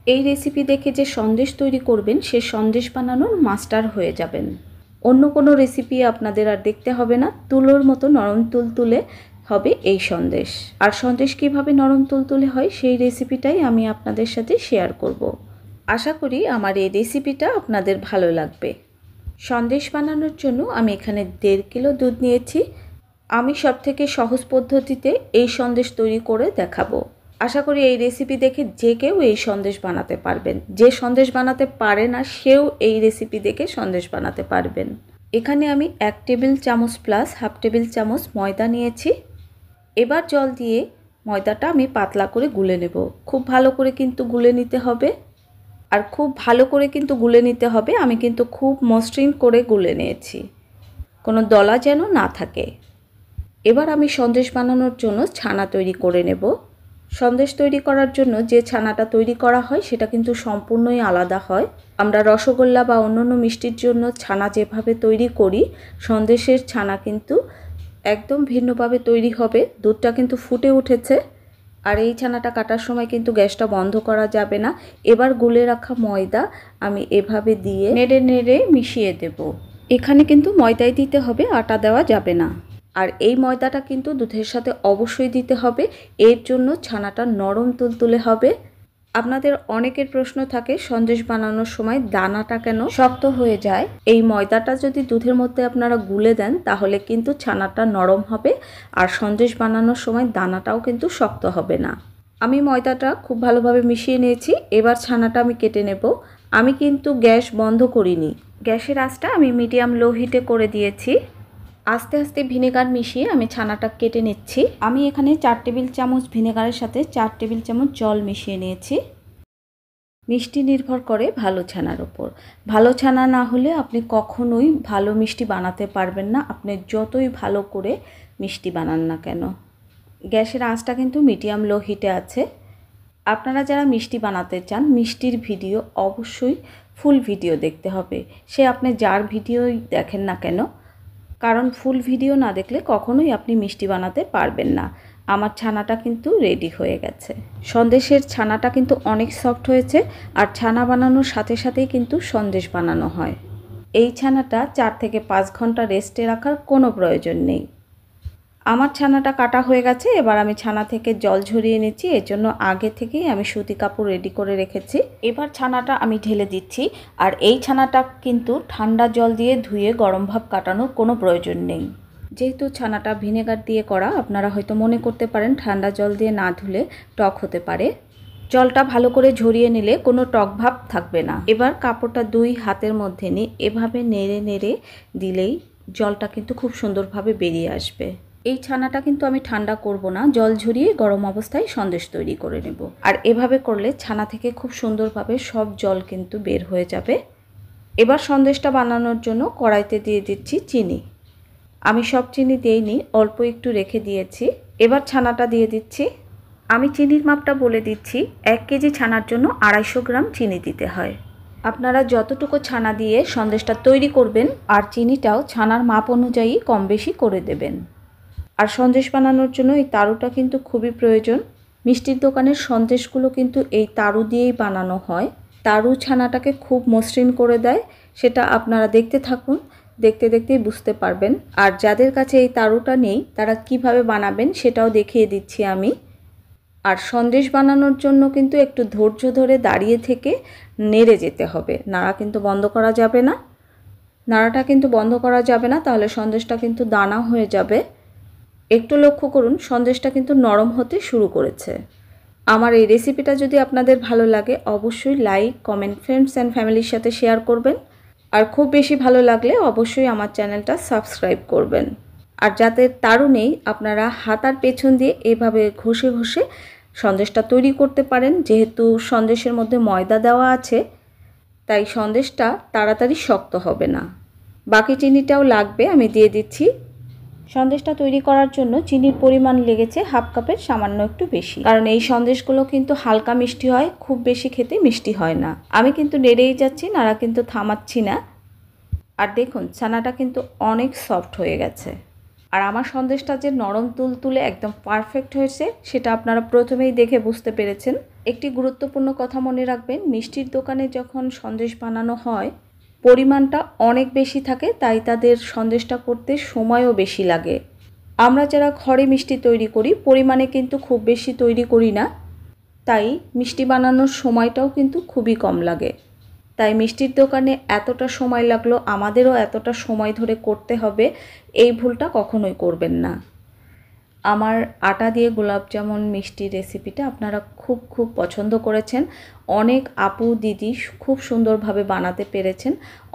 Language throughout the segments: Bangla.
এই রেসিপি দেখে যে সন্দেশ তৈরি করবেন সে সন্দেশ বানানোর মাস্টার হয়ে যাবেন। অন্য কোনো রেসিপি আপনাদের আর দেখতে হবে না, তুলোর মতো নরম তুলতুলে হবে এই সন্দেশ। আর সন্দেশ কীভাবে নরম তুলতুলে হয় সেই রেসিপিটাই আমি আপনাদের সাথে শেয়ার করব। আশা করি আমার এই রেসিপিটা আপনাদের ভালো লাগবে। সন্দেশ বানানোর জন্য আমি এখানে 1.5 কিলো দুধ নিয়েছি। আমি সবথেকে সহজ পদ্ধতিতে এই সন্দেশ তৈরি করে দেখাবো। আশা করি এই রেসিপি দেখে যে কেউ এই সন্দেশ বানাতে পারবেন। যে সন্দেশ বানাতে পারে না সেও এই রেসিপি দেখে সন্দেশ বানাতে পারবেন। এখানে আমি 1 টেবিল চামচ প্লাস হাফ টেবিল চামচ ময়দা নিয়েছি। এবার জল দিয়ে ময়দাটা আমি পাতলা করে গুলে নেব। খুব ভালো করে কিন্তু গুলে নিতে হবে। আর খুব ভালো করে কিন্তু গুলে নিতে হবে। আমি কিন্তু খুব মসৃণ করে গুলে নিয়েছি, কোনো দলা যেন না থাকে। এবার আমি সন্দেশ বানানোর জন্য ছানা তৈরি করে নেব। সন্দেশ তৈরি করার জন্য যে ছানাটা তৈরি করা হয় সেটা কিন্তু সম্পূর্ণই আলাদা হয়। আমরা রসগোল্লা বা অন্যান্য মিষ্টির জন্য ছানা যেভাবে তৈরি করি, সন্দেশের ছানা কিন্তু একদম ভিন্নভাবে তৈরি হবে। দুধটা কিন্তু ফুটে উঠেছে। আর এই ছানাটা কাটার সময় কিন্তু গ্যাসটা বন্ধ করা যাবে না। এবার গুলে রাখা ময়দা আমি এভাবে দিয়ে নেড়ে নেড়ে মিশিয়ে দেব। এখানে কিন্তু ময়দাই দিতে হবে, আটা দেওয়া যাবে না। আর এই ময়দাটা কিন্তু দুধের সাথে অবশ্যই দিতে হবে, এর জন্য ছানাটা নরম তুলতুলে হবে। আপনাদের অনেকের প্রশ্ন থাকে সন্দেশ বানানোর সময় দানাটা কেন শক্ত হয়ে যায়। এই ময়দাটা যদি দুধের মধ্যে আপনারা গুলে দেন তাহলে কিন্তু ছানাটা নরম হবে, আর সন্দেশ বানানোর সময় দানাটাও কিন্তু শক্ত হবে না। আমি ময়দাটা খুব ভালোভাবে মিশিয়ে নিয়েছি। এবার ছানাটা আমি কেটে নেব। আমি কিন্তু গ্যাস বন্ধ করিনি, গ্যাসের আঁচটা আমি মিডিয়াম লো হিটে করে দিয়েছি। আস্তে আস্তে ভিনেগার মিশিয়ে আমি ছানাটা কেটে নিচ্ছি। আমি এখানে 4 টেবিল চামচ ভিনেগারের সাথে 4 টেবিল চামচ জল মিশিয়ে নিয়েছি। মিষ্টি নির্ভর করে ভালো ছানার ওপর। ভালো ছানা না হলে আপনি কখনোই ভালো মিষ্টি বানাতে পারবেন না, আপনি যতই ভালো করে মিষ্টি বানান না কেন। গ্যাসের আঁচটা কিন্তু মিডিয়াম লো হিটে আছে। আপনারা যারা মিষ্টি বানাতে চান, মিষ্টির ভিডিও অবশ্যই ফুল ভিডিও দেখতে হবে, সে আপনি যার ভিডিওই দেখেন না কেন, কারণ ফুল ভিডিও না দেখলে কখনোই আপনি মিষ্টি বানাতে পারবেন না। আমার ছানাটা কিন্তু রেডি হয়ে গেছে। সন্দেশের ছানাটা কিন্তু অনেক সফট হয়েছে। আর ছানা বানানোর সাথে সাথেই কিন্তু সন্দেশ বানানো হয়। এই ছানাটা 4 থেকে 5 ঘন্টা রেস্টে রাখার কোনো প্রয়োজন নেই। আমার ছানাটা কাটা হয়ে গেছে। এবার আমি ছানা থেকে জল ঝরিয়ে নিচ্ছি, এর জন্য আগে থেকেই আমি সুতি কাপড় রেডি করে রেখেছি। এবার ছানাটা আমি ঢেলে দিচ্ছি। আর এই ছানাটা কিন্তু ঠান্ডা জল দিয়ে ধুয়ে গরম ভাপ কাটানোর কোনো প্রয়োজন নেই। যেহেতু ছানাটা ভিনেগার দিয়ে করা, আপনারা হয়তো মনে করতে পারেন ঠান্ডা জল দিয়ে না ধুলে টক হতে পারে। জলটা ভালো করে ঝরিয়ে নিলে কোনো টক ভাব থাকবে না। এবার কাপড়টা 2 হাতের মধ্যে নিয়ে এভাবে নেড়ে নেড়ে দিলেই জলটা কিন্তু খুব সুন্দরভাবে বেরিয়ে আসবে। এই ছানাটা কিন্তু আমি ঠান্ডা করব না, জল ঝরিয়ে গরম অবস্থায় সন্দেশ তৈরি করে নেব। আর এভাবে করলে ছানা থেকে খুব সুন্দরভাবে সব জল কিন্তু বের হয়ে যাবে। এবার সন্দেশটা বানানোর জন্য কড়াইতে দিয়ে দিচ্ছি চিনি। আমি সব চিনি দিইনি, অল্প একটু রেখে দিয়েছি। এবার ছানাটা দিয়ে দিচ্ছি। আমি চিনির মাপটা বলে দিচ্ছি, 1 কেজি ছানার জন্য 250 গ্রাম চিনি দিতে হয়। আপনারা যতটুকু ছানা দিয়ে সন্দেশটা তৈরি করবেন আর চিনিটাও ছানার মাপ অনুযায়ী কম বেশি করে দেবেন। আর সন্দেশ বানানোর জন্য এই তারুটা কিন্তু খুবই প্রয়োজন। মিষ্টির দোকানের সন্দেশগুলো কিন্তু এই তারু দিয়েই বানানো হয়। তারু ছানাটাকে খুব মসৃণ করে দেয়, সেটা আপনারা দেখতে থাকুন, দেখতে দেখতেই বুঝতে পারবেন। আর যাদের কাছে এই তারুটা নেই তারা কিভাবে বানাবেন সেটাও দেখিয়ে দিচ্ছি আমি। আর সন্দেশ বানানোর জন্য কিন্তু একটু ধৈর্য ধরে দাঁড়িয়ে থেকে নেড়ে যেতে হবে, নাড়া কিন্তু বন্ধ করা যাবে না। নাড়াটা কিন্তু বন্ধ করা যাবে না, তাহলে সন্দেশটা কিন্তু দানা হয়ে যাবে। একটু লক্ষ্য করুন, সন্দেশটা কিন্তু নরম হতে শুরু করেছে। আমার এই রেসিপিটা যদি আপনাদের ভালো লাগে অবশ্যই লাইক, কমেন্ট, ফ্রেন্ডস অ্যান্ড ফ্যামিলির সাথে শেয়ার করবেন। আর খুব বেশি ভালো লাগলে অবশ্যই আমার চ্যানেলটা সাবস্ক্রাইব করবেন। আর যাদের তারু নেই আপনারা হাতার পেছন দিয়ে এভাবে ঘষে ঘষে সন্দেশটা তৈরি করতে পারেন। যেহেতু সন্দেশের মধ্যে ময়দা দেওয়া আছে তাই সন্দেশটা তাড়াতাড়ি শক্ত হবে না। বাকি চিনিটাও লাগবে, আমি দিয়ে দিচ্ছি। সন্দেশটা তৈরি করার জন্য চিনির পরিমাণ লেগেছে হাফ কাপের সামান্য একটু বেশি, কারণ এই সন্দেশগুলো কিন্তু হালকা মিষ্টি হয়, খুব বেশি খেতে মিষ্টি হয় না। আমি কিন্তু নেড়েই যাচ্ছি, নাড়া কিন্তু থামাচ্ছি না। আর দেখুন ছানাটা কিন্তু অনেক সফট হয়ে গেছে। আর আমার সন্দেশটা যে নরম তুলতুলে একদম পারফেক্ট হয়েছে সেটা আপনারা প্রথমেই দেখে বুঝতে পেরেছেন। একটি গুরুত্বপূর্ণ কথা মনে রাখবেন, মিষ্টির দোকানে যখন সন্দেশ বানানো হয় পরিমাণটা অনেক বেশি থাকে, তাই তাদের সন্দেশটা করতে সময়ও বেশি লাগে। আমরা যারা ঘরে মিষ্টি তৈরি করি পরিমাণে কিন্তু খুব বেশি তৈরি করি না, তাই মিষ্টি বানানোর সময়টাও কিন্তু খুবই কম লাগে। তাই মিষ্টির দোকানে এতটা সময় লাগলো, আমাদেরও এতটা সময় ধরে করতে হবে, এই ভুলটা কখনোই করবেন না। আমার আটা দিয়ে গোলাপজামুন মিষ্টির রেসিপিটা আপনারা খুব পছন্দ করেছেন। অনেক আপু দিদি খুব সুন্দরভাবে বানাতে পেরেছেন,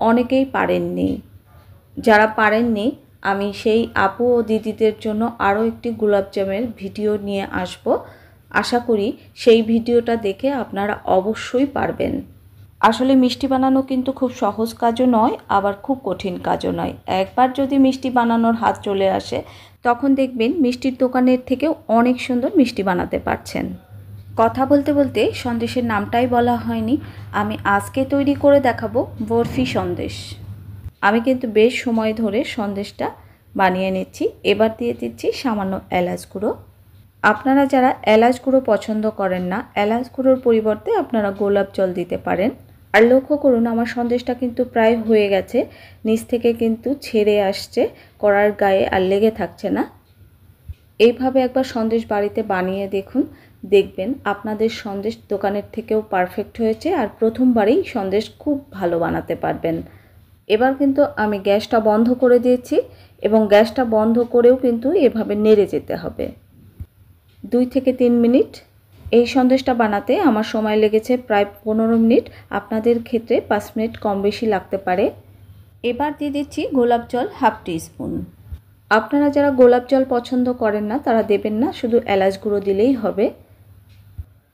অনেকেই পারেননি। যারা পারেননি আমি সেই আপু ও দিদিদের জন্য আরও একটি গোলাপজামের ভিডিও নিয়ে আসব। আশা করি সেই ভিডিওটা দেখে আপনারা অবশ্যই পারবেন। আসলে মিষ্টি বানানো কিন্তু খুব সহজ কাজও নয়, আবার খুব কঠিন কাজও নয়। একবার যদি মিষ্টি বানানোর হাত চলে আসে তখন দেখবেন মিষ্টির দোকানের থেকেও অনেক সুন্দর মিষ্টি বানাতে পারছেন। কথা বলতে বলতে সন্দেশের নামটাই বলা হয়নি। আমি আজকে তৈরি করে দেখাবো বরফি সন্দেশ। আমি কিন্তু বেশ সময় ধরে সন্দেশটা বানিয়ে নিচ্ছি। এবার দিয়ে দিচ্ছি সামান্য এলাচ গুঁড়ো। আপনারা যারা এলাচ গুঁড়ো পছন্দ করেন না, এলাচ গুঁড়োর পরিবর্তে আপনারা গোলাপ জল দিতে পারেন। আর লক্ষ্য করুন আমার সন্দেশটা কিন্তু প্রায় হয়ে গেছে, নিচ থেকে কিন্তু ছেড়ে আসছে, কড়ার গায়ে আর লেগে থাকছে না। এইভাবে একবার সন্দেশ বাড়িতে বানিয়ে দেখুন, দেখবেন আপনাদের সন্দেশ দোকানের থেকেও পারফেক্ট হয়েছে আর প্রথমবারেই সন্দেশ খুব ভালো বানাতে পারবেন। এবার কিন্তু আমি গ্যাসটা বন্ধ করে দিয়েছি এবং গ্যাসটা বন্ধ করেও কিন্তু এভাবে নেড়ে যেতে হবে 2 থেকে 3 মিনিট। এই সন্দেশটা বানাতে আমার সময় লেগেছে প্রায় 15 মিনিট, আপনাদের ক্ষেত্রে 5 মিনিট কম বেশি লাগতে পারে। এবার দিয়ে দিচ্ছি গোলাপ জল হাফ টিস্পুন। আপনারা যারা গোলাপ জল পছন্দ করেন না তারা দেবেন না, শুধু এলাচ গুঁড়ো দিলেই হবে।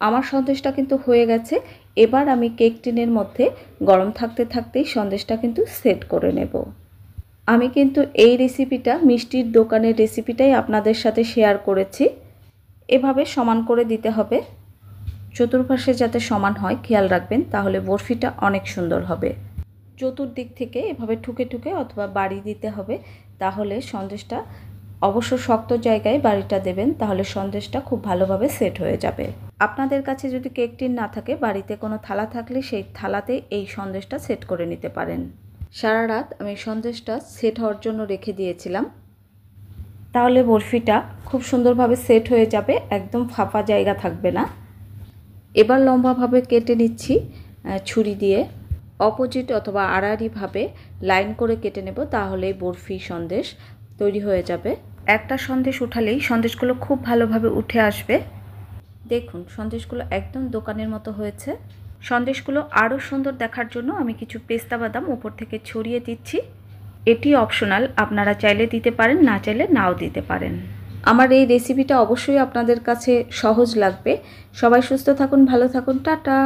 আমার সন্দেশটা কিন্তু হয়ে গেছে। এবার আমি কেক টিনের মধ্যে গরম থাকতে থাকতেই সন্দেশটা কিন্তু সেট করে নেব। আমি কিন্তু এই রেসিপিটা মিষ্টির দোকানের রেসিপিটাই আপনাদের সাথে শেয়ার করেছি। এভাবে সমান করে দিতে হবে, চতুর্পাশে যাতে সমান হয় খেয়াল রাখবেন, তাহলে বরফিটা অনেক সুন্দর হবে। চতুর্দিক থেকে এভাবে ঠুকে ঠুকে অথবা বাড়ি দিতে হবে, তাহলে সন্দেশটা অবশ্য শক্ত জায়গায় বাড়িটা দেবেন, তাহলে সন্দেশটা খুব ভালোভাবে সেট হয়ে যাবে। আপনাদের কাছে যদি কেক টিন না থাকে, বাড়িতে কোনো থালা থাকলে সেই থালাতে এই সন্দেশটা সেট করে নিতে পারেন। সারা রাত আমি সন্দেশটা সেট হওয়ার জন্য রেখে দিয়েছিলাম, তাহলে বরফিটা খুব সুন্দরভাবে সেট হয়ে যাবে, একদম ফাঁপা জায়গা থাকবে না। এবার লম্বাভাবে কেটে নিচ্ছি ছুরি দিয়ে, অপোজিট অথবা আড়াআড়িভাবে লাইন করে কেটে নেব, তাহলে বরফি সন্দেশ তৈরি হয়ে যাবে। একটা সন্দেশ উঠালেই সন্দেশগুলো খুব ভালোভাবে উঠে আসবে। দেখুন সন্দেশগুলো একদম দোকানের মতো হয়েছে। সন্দেশগুলো আরও সুন্দর দেখার জন্য আমি কিছু পেস্তা বাদাম উপর থেকে ছড়িয়ে দিচ্ছি। এটি অপশনাল, আপনারা চাইলে দিতে পারেন, না চাইলে নাও দিতে পারেন। আমার এই রেসিপিটা অবশ্যই আপনাদের কাছে সহজ লাগবে। সবাই সুস্থ থাকুন, ভালো থাকুন, টাটা।